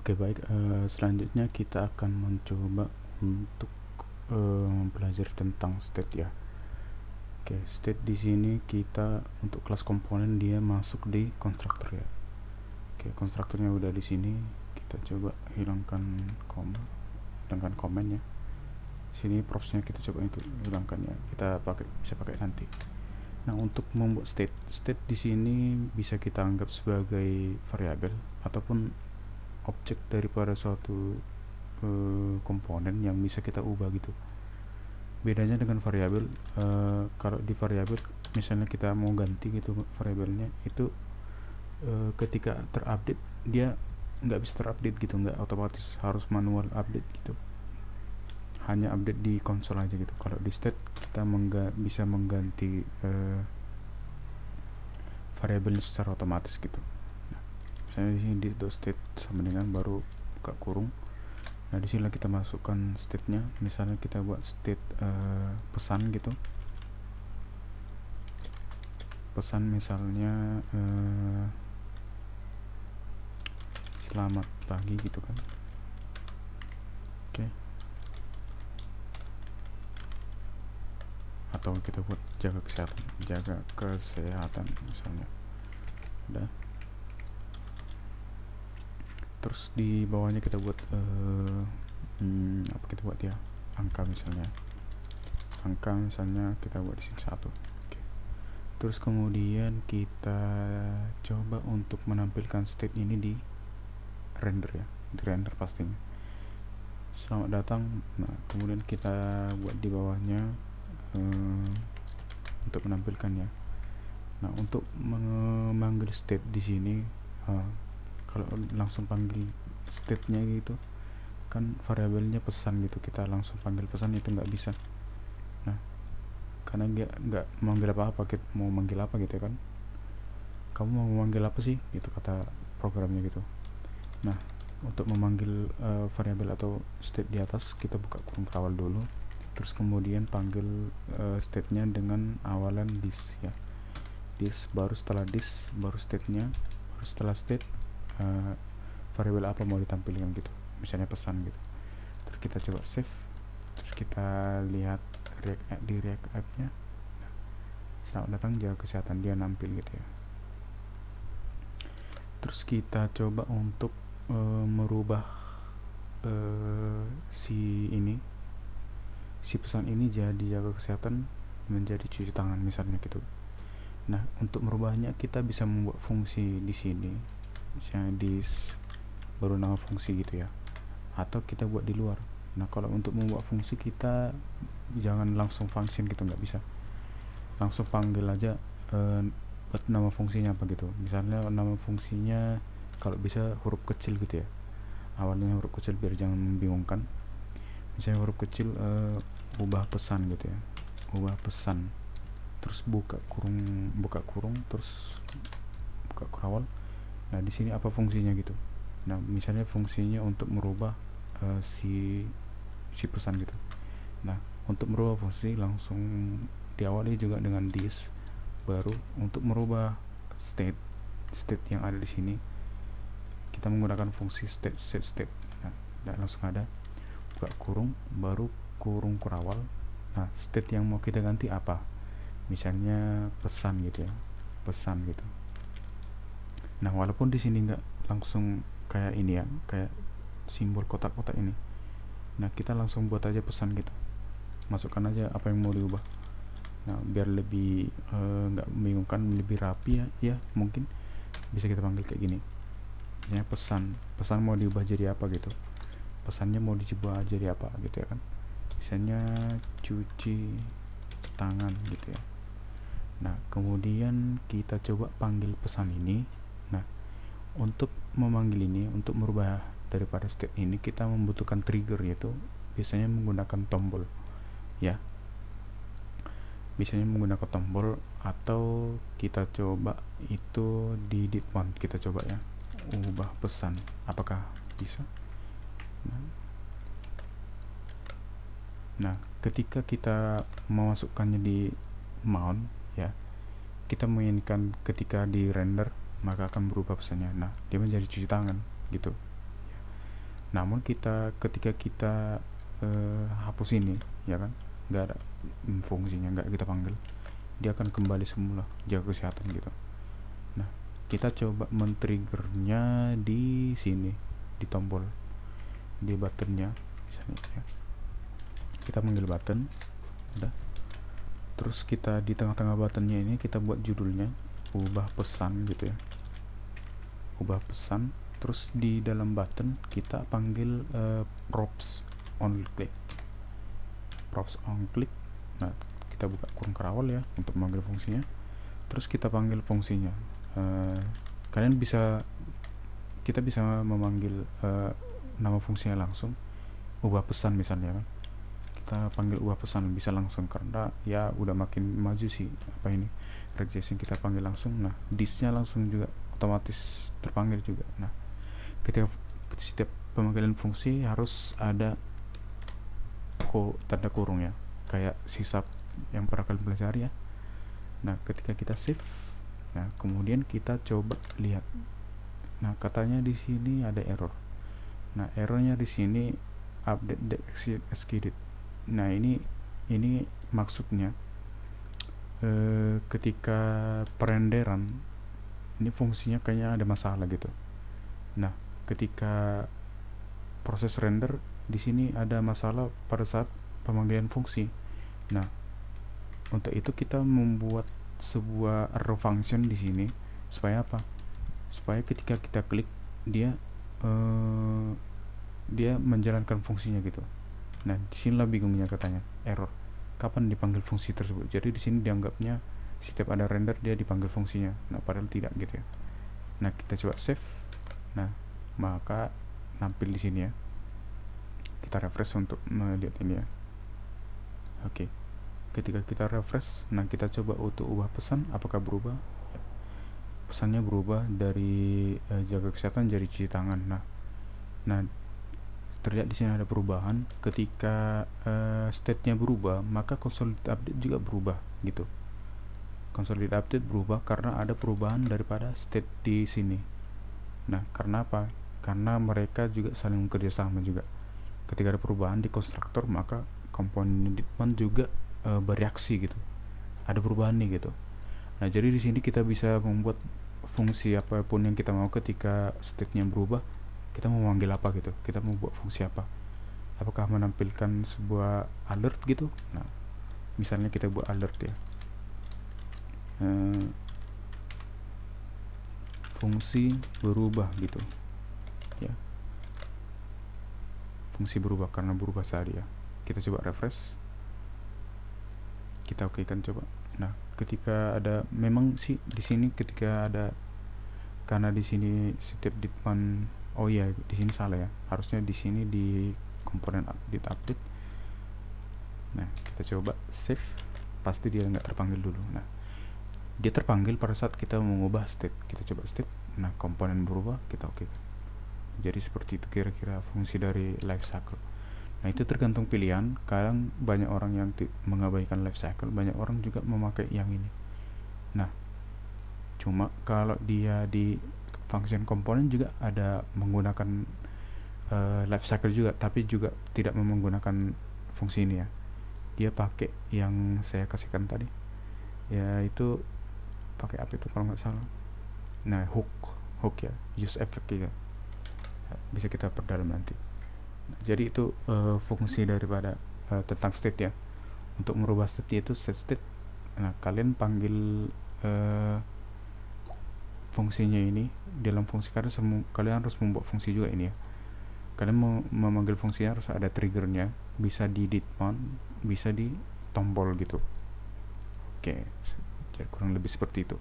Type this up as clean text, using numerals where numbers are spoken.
Oke, baik. Selanjutnya kita akan mencoba untuk mempelajari tentang state ya. Oke, state di sini kita untuk kelas komponen dia masuk di konstruktor ya. Oke, konstruktornya udah di sini. Kita coba hilangkan komen ya. Sini propsnya kita coba itu hilangkan ya. Kita bisa pakai nanti. Nah, untuk membuat state di sini bisa kita anggap sebagai variabel ataupun objek daripada suatu komponen yang bisa kita ubah gitu. Bedanya dengan variabel, kalau di variabel misalnya kita mau ganti gitu variabelnya itu, ketika terupdate dia nggak bisa terupdate gitu, nggak otomatis, harus manual update gitu, hanya update di konsol aja gitu. Kalau di state kita bisa mengganti variabelnya secara otomatis gitu. Nah, misalnya di sini di state sama dengan baru buka kurung. Nah, di sini kita masukkan state-nya. Misalnya kita buat state pesan gitu. Pesan misalnya selamat pagi gitu kan. Oke. Atau kita buat jaga kesehatan misalnya. Udah. Terus di bawahnya kita buat apa kita buat ya? Angka misalnya kita buat di sini 1. Oke. Terus kemudian kita coba untuk menampilkan state ini di render ya, di render pastinya. Selamat datang. Nah, kemudian kita buat di bawahnya untuk menampilkannya. Nah, untuk memanggil state di sini, kalau langsung panggil state-nya gitu kan variabelnya pesan gitu, kita langsung panggil pesan itu nggak bisa. Nah, karena dia nggak memanggil apa-apa, kita mau manggil apa gitu ya kan, kamu mau memanggil apa sih gitu kata programnya gitu. Nah, untuk memanggil variabel atau state di atas kita buka kurung awal dulu, terus kemudian panggil state-nya dengan awalan this ya, this, baru setelah this baru state-nya, baru setelah state variabel apa mau ditampilkan gitu, misalnya pesan gitu. Terus kita coba save, terus kita lihat di React app-nya. Nah, selamat datang jaga kesehatan, dia nampil gitu ya. Terus kita coba untuk merubah si pesan ini jadi jaga kesehatan menjadi cuci tangan misalnya gitu. Nah, untuk merubahnya kita bisa membuat fungsi di sini, misalnya baru nama fungsi gitu ya, atau kita buat di luar. Nah, kalau untuk membuat fungsi kita jangan langsung function gitu, nggak bisa langsung panggil aja buat nama fungsinya apa gitu. Misalnya nama fungsinya kalau bisa huruf kecil gitu ya, awalnya huruf kecil biar jangan membingungkan. Misalnya huruf kecil ubah pesan gitu ya, ubah pesan, terus buka kurung terus buka kurawal. Nah, di sini apa fungsinya gitu. Nah, misalnya fungsinya untuk merubah si pesan gitu. Nah, untuk merubah fungsi langsung diawali juga dengan this, baru untuk merubah state yang ada di sini kita menggunakan fungsi state. Nah, langsung ada buka kurung baru kurung kurawal. Nah, state yang mau kita ganti apa, misalnya pesan gitu ya, pesan gitu. Nah, walaupun di sini nggak langsung kayak ini ya, kayak simbol kotak-kotak ini. Nah, kita langsung buat aja pesan gitu, masukkan aja apa yang mau diubah. Nah, biar lebih nggak membingungkan, lebih rapi ya mungkin bisa kita panggil kayak gini. Misalnya pesan mau diubah jadi apa gitu, pesannya mau dicoba jadi apa gitu ya kan, misalnya cuci tangan gitu ya. Nah, kemudian kita coba panggil pesan ini. Nah, untuk memanggil ini, untuk merubah daripada state ini kita membutuhkan trigger, yaitu biasanya menggunakan tombol ya, biasanya menggunakan tombol, atau kita coba itu di one, kita coba ya, ubah pesan apakah bisa. Nah, ketika kita memasukkannya di mount ya, kita menginginkan ketika di render maka akan berubah pesannya. Nah, dia menjadi cuci tangan gitu. Namun ketika kita hapus ini, ya kan, nggak ada fungsinya, nggak kita panggil, dia akan kembali semula jaga kesehatan gitu. Nah, kita coba men-triggernya di sini, di tombol, di buttonnya misalnya ya. Kita panggil button, udah. Terus kita di tengah-tengah buttonnya ini kita buat judulnya ubah pesan gitu ya, ubah pesan. Terus di dalam button kita panggil props on click, props on click. Nah, kita buka kurung kerawal ya untuk memanggil fungsinya. Terus kita panggil fungsinya. Kalian kita bisa memanggil nama fungsinya langsung, ubah pesan misalnya kan. Kita panggil ubah pesan bisa langsung, karena ya udah makin maju sih apa ini regression, kita panggil langsung. Nah, disnya langsung juga otomatis terpanggil juga. Nah, ketika setiap pemanggilan fungsi harus ada tanda kurung ya, kayak sisap yang pernah kalian pelajari ya. Nah, ketika kita save, nah kemudian kita coba lihat. Nah, katanya di sini ada error. Nah, errornya di sini update the exceeded. Nah, ini maksudnya ketika perenderan ini fungsinya kayaknya ada masalah gitu. Nah, ketika proses render di sini ada masalah pada saat pemanggilan fungsi. Nah, untuk itu kita membuat sebuah arrow function di sini supaya apa? Supaya ketika kita klik dia menjalankan fungsinya gitu. Nah, disinilah bingungnya katanya, error. Kapan dipanggil fungsi tersebut? Jadi di sini dianggapnya setiap ada render dia dipanggil fungsinya. Nah, padahal tidak gitu ya. Nah, kita coba save. Nah, maka nampil di sini ya. Kita refresh untuk melihat ini ya. Oke. Ketika kita refresh, nah kita coba untuk ubah pesan, apakah berubah? Pesannya berubah dari jaga kesehatan jadi cuci tangan. Nah, terlihat di sini ada perubahan. Ketika state-nya berubah, maka consolidated update juga berubah gitu. Consolidated update berubah karena ada perubahan daripada state di sini. Nah, karena apa? Karena mereka juga saling bekerja sama juga. Ketika ada perubahan di konstruktor, maka komponen department juga bereaksi gitu. Ada perubahan nih gitu. Nah, jadi di sini kita bisa membuat fungsi apapun yang kita mau. Ketika state-nya berubah, kita mau memanggil apa gitu, kita mau buat fungsi apa, apakah menampilkan sebuah alert gitu. Nah, misalnya kita buat alert ya, fungsi berubah gitu ya, fungsi berubah karena berubah tadi ya. Kita coba refresh, kita oke kan coba. Nah, ketika ada, memang sih di sini ketika ada, karena di sini setiap department, oh iya di sini salah ya, harusnya di sini di komponen update. Nah, kita coba save, pasti dia nggak terpanggil dulu. Nah, dia terpanggil pada saat kita mengubah state. Kita coba state, nah komponen berubah, kita oke kan. Jadi seperti itu kira-kira fungsi dari life cycle. Nah, itu tergantung pilihan. Kadang banyak orang yang mengabaikan life cycle, banyak orang juga memakai yang ini. Nah, cuma kalau dia di function komponen juga ada menggunakan life cycle juga, tapi juga tidak menggunakan fungsi ini ya. Dia pakai yang saya kasihkan tadi, yaitu pakai apa itu kalau nggak salah. Nah, hook ya, use effect ya, bisa kita perdalam nanti. Nah, jadi itu fungsi daripada tentang state ya. Untuk merubah state itu state. Nah, kalian panggil fungsinya ini dalam fungsi kalian harus membuat fungsi juga ini ya. Kalian mau memanggil fungsinya harus ada triggernya, bisa di deadmount, bisa di tombol gitu. Oke, jadi kurang lebih seperti itu.